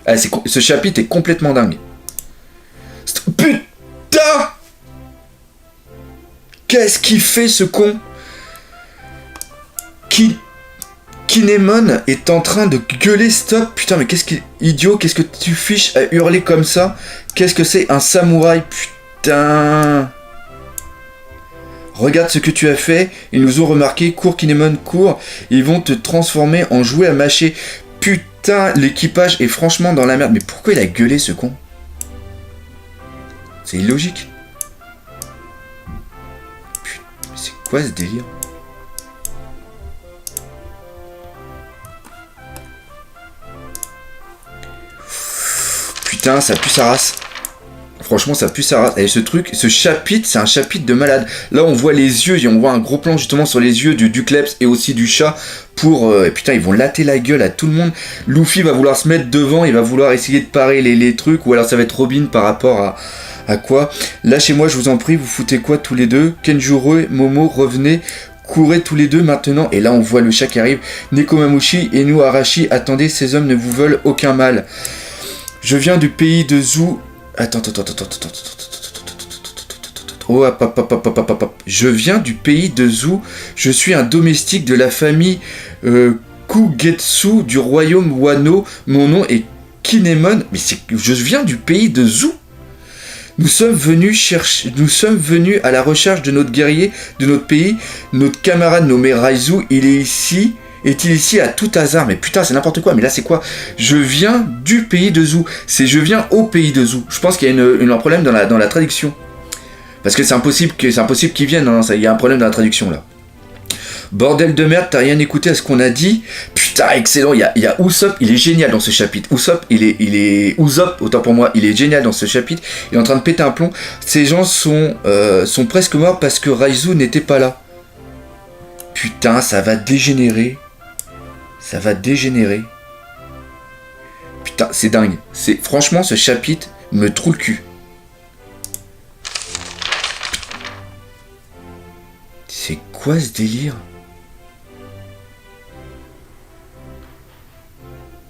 Ah, ce chapitre est complètement dingue. Putain! Qu'est-ce qu'il fait ce con? Kinemon est en train de gueuler stop. Putain, mais qu'est-ce qu'il... Idiot, qu'est-ce que tu fiches à hurler comme ça? Qu'est-ce que c'est un samouraï? Putain! Regarde ce que tu as fait. Ils nous ont remarqué. Cours, Kinemon, cours. Ils vont te transformer en jouet à mâcher. Putain, l'équipage est franchement dans la merde. Mais pourquoi il a gueulé ce con? C'est illogique. Putain, c'est quoi ce délire? Putain, ça pue sa race. Franchement, ça pue sa race. Et ce chapitre, c'est un chapitre de malade. Là, on voit les yeux, et on voit un gros plan justement sur les yeux du Kleps et aussi du chat pour... putain, ils vont latter la gueule à tout le monde. Luffy va vouloir se mettre devant, il va vouloir essayer de parer les trucs, ou alors ça va être Robin par rapport à quoi? Lâchez-moi, je vous en prie, vous foutez quoi tous les deux? Kenjuro, Momo, revenez. Courez tous les deux maintenant. Et là, on voit le chat qui arrive. Nekomamushi et nous, Arashi, attendez, ces hommes ne vous veulent aucun mal. Je viens du pays de Zou. Attends. Oh, hop. Je viens du pays de Zou. Je suis un domestique de la famille Kugetsu du royaume Wano. Mon nom est Kinemon. Mais je viens du pays de Zou. Nous sommes venus à la recherche de notre guerrier, de notre pays. Notre camarade nommé Raizu, est-il ici à tout hasard? Mais putain, c'est n'importe quoi. Mais là, c'est quoi? Je viens du pays de Zou. C'est je viens au pays de Zou. Je pense qu'il y a un problème dans la traduction. Parce que c'est impossible qu'ils viennent. Non, il y a un problème dans la traduction là. Bordel de merde, t'as rien écouté à ce qu'on a dit? Putain, excellent. Il y a Usopp, il est génial dans ce chapitre. Usopp, Usopp, autant pour moi, il est génial dans ce chapitre. Il est en train de péter un plomb. Ces gens sont presque morts parce que Raizu n'était pas là. Putain, ça va dégénérer. Putain, c'est dingue. Franchement, ce chapitre me troue le cul. C'est quoi ce délire?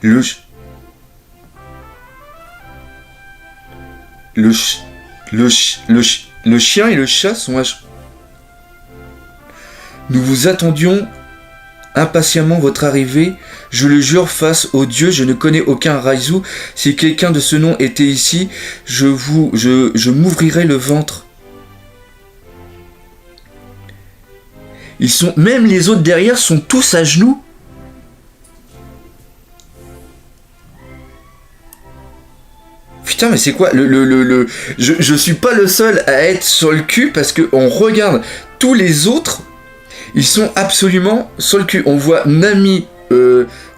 Le chien et le chat sont... Nous vous attendions impatiemment votre arrivée. Je le jure, face aux dieux, je ne connais aucun Raizu. Si quelqu'un de ce nom était ici, je m'ouvrirais le ventre. Même les autres derrière sont tous à genoux. Putain, mais c'est quoi je suis pas le seul à être sur le cul parce que on regarde tous les autres. Ils sont absolument sur le cul. On voit Nami,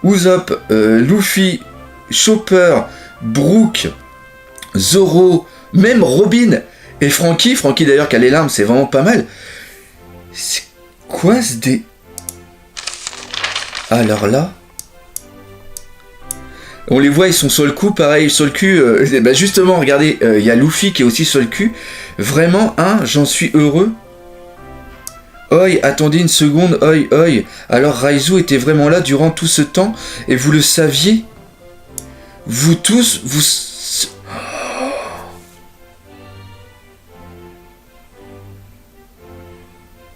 Usopp, Luffy, Chopper, Brook, Zoro, même Robin et Franky. Franky d'ailleurs qui a les larmes, c'est vraiment pas mal. C'est quoi ce dé... Alors là... On les voit, ils sont sur le coup, pareil, sur le cul. Justement, regardez, il y a Luffy qui est aussi sur le cul. Vraiment, j'en suis heureux. Oi, attendez une seconde, oi. Alors Raizu était vraiment là durant tout ce temps, et vous le saviez? Vous tous,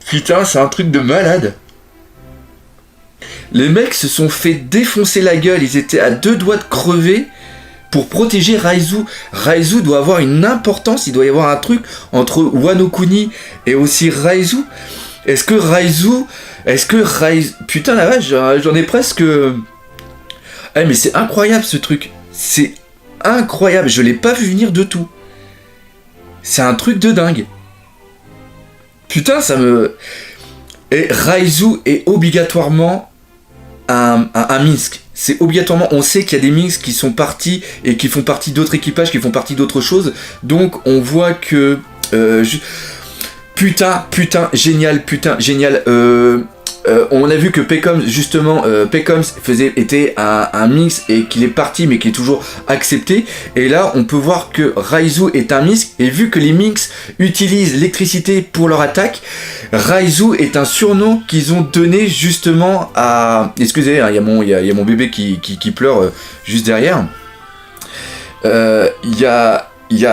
Putain, c'est un truc de malade. Les mecs se sont fait défoncer la gueule, ils étaient à 2 doigts de crever pour protéger Raizu. Raizu doit avoir une importance, il doit y avoir un truc entre Wano Kuni et aussi Raizu. Est-ce que Raizu... Putain la vache, j'en ai presque... mais c'est incroyable ce truc. C'est incroyable, je l'ai pas vu venir de tout. C'est un truc de dingue. Putain, ça me... Et Raizu est obligatoirement un Minsk. C'est obligatoirement... On sait qu'il y a des Minsk qui sont partis et qui font partie d'autres équipages, qui font partie d'autres choses. Donc on voit que... Putain, génial. On a vu que Pecoms, justement, était un mix et qu'il est parti mais qu'il est toujours accepté. Et là, on peut voir que Raizu est un mix. Et vu que les mix utilisent l'électricité pour leur attaque, Raizu est un surnom qu'ils ont donné justement à... Excusez, il y a mon bébé qui pleure juste derrière. il y a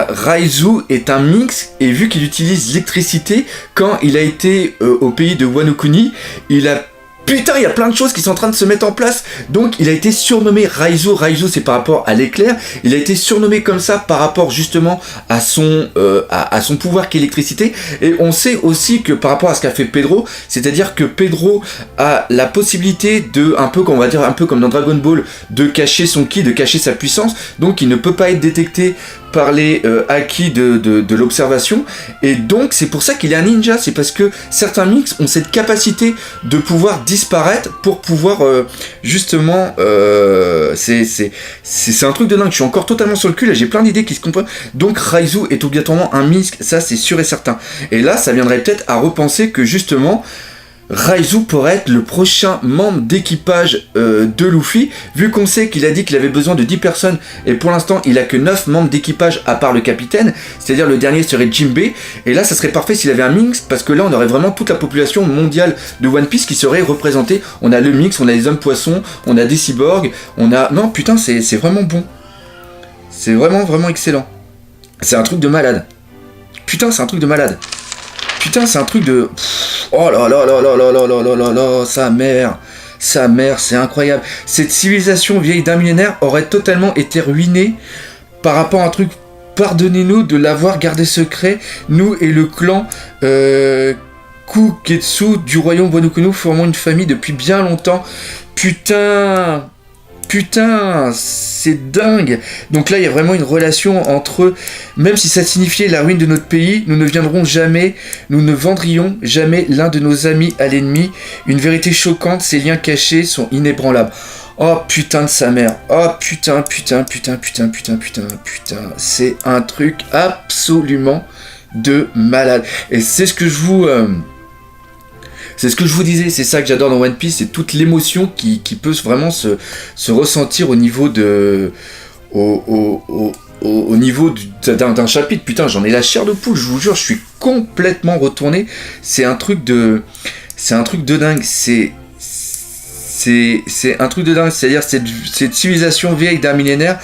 Raizu est un Minx, et vu qu'il utilise l'électricité, quand il a été au pays de Wano Kuni, il a... Putain, il y a plein de choses qui sont en train de se mettre en place. Donc, il a été surnommé Raizu. Raizu, c'est par rapport à l'éclair. Il a été surnommé comme ça par rapport justement à son pouvoir qui est l'électricité. Et on sait aussi que par rapport à ce qu'a fait Pedro, c'est-à-dire que Pedro a la possibilité de, un peu comme dans Dragon Ball, de cacher son ki, de cacher sa puissance. Donc, il ne peut pas être détecté par les acquis de l'observation, et donc c'est pour ça qu'il est un ninja, c'est parce que certains mix ont cette capacité de pouvoir disparaître pour pouvoir justement c'est un truc de dingue. Je suis encore totalement sur le cul, là j'ai plein d'idées qui se comprennent. Donc Raizu est obligatoirement un mix, ça c'est sûr et certain, et là ça viendrait peut-être à repenser que justement Raizu pourrait être le prochain membre d'équipage de Luffy, vu qu'on sait qu'il a dit qu'il avait besoin de 10 personnes, et pour l'instant il a que 9 membres d'équipage à part le capitaine, c'est-à-dire le dernier serait Jinbei, et là ça serait parfait s'il avait un Minx, parce que là on aurait vraiment toute la population mondiale de One Piece qui serait représentée. On a le Minx, on a les hommes poissons, on a des cyborgs, on a... Non putain, c'est vraiment bon. C'est vraiment excellent. C'est un truc de malade. Putain, c'est un truc de malade. Putain, c'est un truc de... Oh là là là là là là là là là là, sa mère, c'est incroyable. Cette civilisation vieille d'un millénaire aurait totalement été ruinée par rapport à un truc. Pardonnez-nous de l'avoir gardé secret. Nous et le clan Kugetsu du royaume Wano Kuni formons une famille depuis bien longtemps. Putain, c'est dingue. Donc là, il y a vraiment une relation entre eux. Même si ça signifiait la ruine de notre pays, nous ne viendrons jamais, nous ne vendrions jamais l'un de nos amis à l'ennemi. Une vérité choquante, ces liens cachés sont inébranlables. Oh putain de sa mère. Oh putain. C'est un truc absolument de malade. Et c'est ce que je vous... C'est ce que je vous disais, c'est ça que j'adore dans One Piece, c'est toute l'émotion qui peut vraiment se ressentir au niveau de... Au niveau d'un chapitre. Putain, j'en ai la chair de poule, je vous jure, je suis complètement retourné. C'est un truc de dingue. C'est un truc de dingue, c'est-à-dire cette civilisation vieille d'un millénaire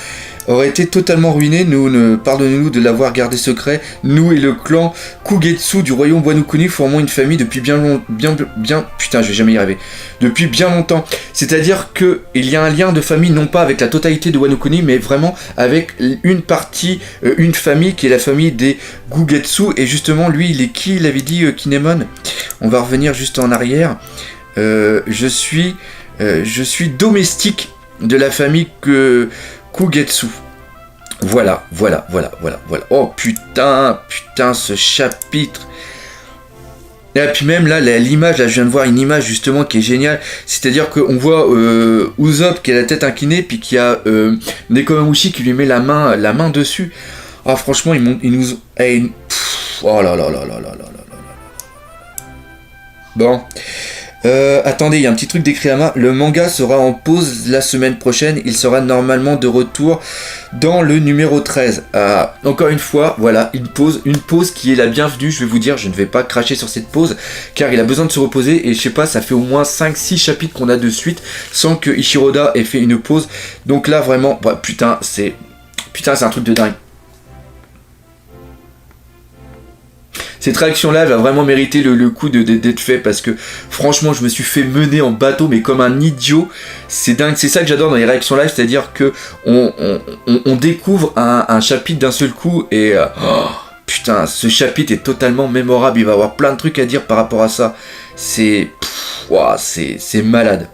aurait été totalement ruinée. Pardonnez-nous de l'avoir gardé secret. Nous et le clan Kugetsu du royaume Wano Kuni formons une famille depuis putain, je vais jamais y arriver. Depuis bien longtemps. C'est-à-dire que il y a un lien de famille, non pas avec la totalité de Wano Kuni, mais vraiment avec une partie, une famille qui est la famille des Kugetsu. Et justement, lui, il est qui? Il avait dit Kinemon. On va revenir juste en arrière. Je suis domestique de la famille Kugetsu. Voilà. Oh putain, ce chapitre. Et puis même là, l'image, là je viens de voir une image justement qui est géniale. C'est-à-dire qu'on voit Usopp qui a la tête inclinée, puis qui a Nekomamushi qui lui met la main dessus. Ah franchement, il nous... Oh là là là là là là là là. Bon. Attendez, il y a un petit truc d'écrit à main. Le manga sera en pause la semaine prochaine. Il sera normalement de retour dans le numéro 13. Encore une fois, voilà, une pause qui est la bienvenue. Je vais vous dire, je ne vais pas cracher sur cette pause, car il a besoin de se reposer. Et je sais pas, ça fait au moins 5-6 chapitres qu'on a de suite sans que Ichiroda ait fait une pause. Donc là, vraiment, bah, putain, c'est un truc de dingue. Cette réaction-là va vraiment mériter le coup d'être fait, parce que franchement je me suis fait mener en bateau mais comme un idiot. C'est dingue, c'est ça que j'adore dans les réactions live, c'est-à-dire que on découvre un chapitre d'un seul coup et putain, ce chapitre est totalement mémorable. Il va y avoir plein de trucs à dire par rapport à ça. C'est malade.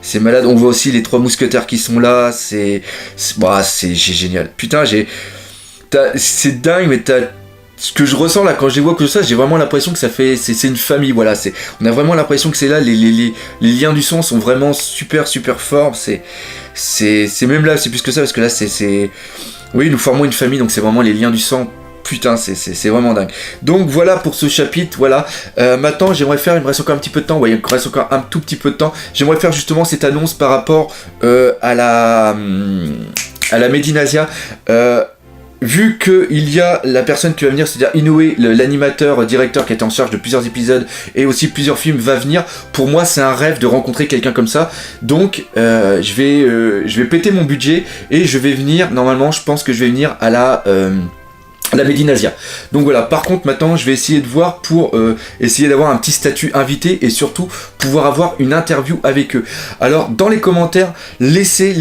C'est malade. On voit aussi les 3 mousquetaires qui sont là. C'est génial. Putain, c'est dingue, mais ce que je ressens là quand je les vois que ça, j'ai vraiment l'impression que c'est une famille. Voilà, on a vraiment l'impression que c'est là, les liens du sang sont vraiment super forts. C'est même là, c'est plus que ça, parce que là oui, nous formons une famille, donc c'est vraiment les liens du sang. Putain, c'est vraiment dingue. Donc voilà pour ce chapitre, voilà. Maintenant, il me reste encore un petit peu de temps, ouais, il me reste encore un tout petit peu de temps. J'aimerais faire justement cette annonce par rapport à la Medinasia. vu qu'il y a la personne qui va venir, c'est-à-dire Inoue, l'animateur, directeur qui était en charge de plusieurs épisodes et aussi plusieurs films, va venir, pour moi c'est un rêve de rencontrer quelqu'un comme ça. Donc je vais péter mon budget et je vais venir, normalement je pense que je vais venir à la Medinasia. Donc voilà, par contre maintenant je vais essayer de voir pour essayer d'avoir un petit statut invité et surtout pouvoir avoir une interview avec eux. Alors dans les commentaires, laissez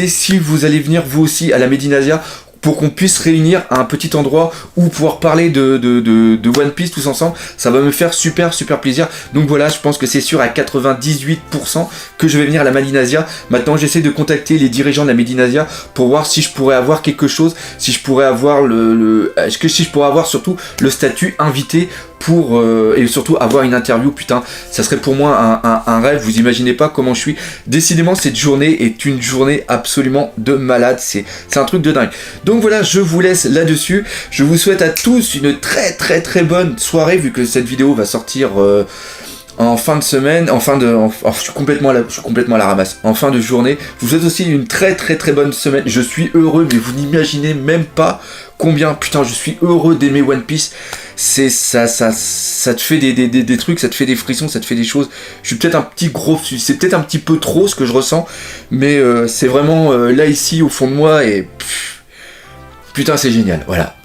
si vous allez venir vous aussi à la Medinasia, pour qu'on puisse réunir à un petit endroit où pouvoir parler de One Piece tous ensemble. Ça va me faire super plaisir. Donc voilà, je pense que c'est sûr à 98% que je vais venir à la Medinasia. Maintenant j'essaie de contacter les dirigeants de la Medinasia pour voir si je pourrais avoir quelque chose, si je pourrais avoir si je pourrais avoir surtout le statut invité pour et surtout avoir une interview. Putain, ça serait pour moi un rêve. Vous imaginez pas comment je suis. Décidément cette journée est une journée absolument de malade. C'est un truc de dingue. Donc voilà, je vous laisse là-dessus. Je vous souhaite à tous une très bonne soirée, vu que cette vidéo va sortir en fin de semaine, je suis complètement à la ramasse, en fin de journée. Je vous souhaite aussi une très bonne semaine. Je suis heureux, mais vous n'imaginez même pas combien, putain, je suis heureux d'aimer One Piece. C'est ça te fait des trucs, ça te fait des frissons, ça te fait des choses. Je suis peut-être un petit gros, c'est peut-être un petit peu trop ce que je ressens, mais c'est vraiment là ici au fond de moi et putain c'est génial, voilà.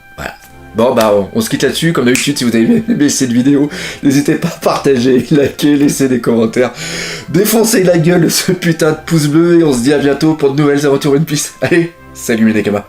Bon bah on se quitte là-dessus, comme d'habitude si vous avez aimé cette vidéo, n'hésitez pas à partager, liker, laisser des commentaires, défoncer la gueule ce putain de pouce bleu et on se dit à bientôt pour de nouvelles aventures One Piece. Allez, salut les Nekama.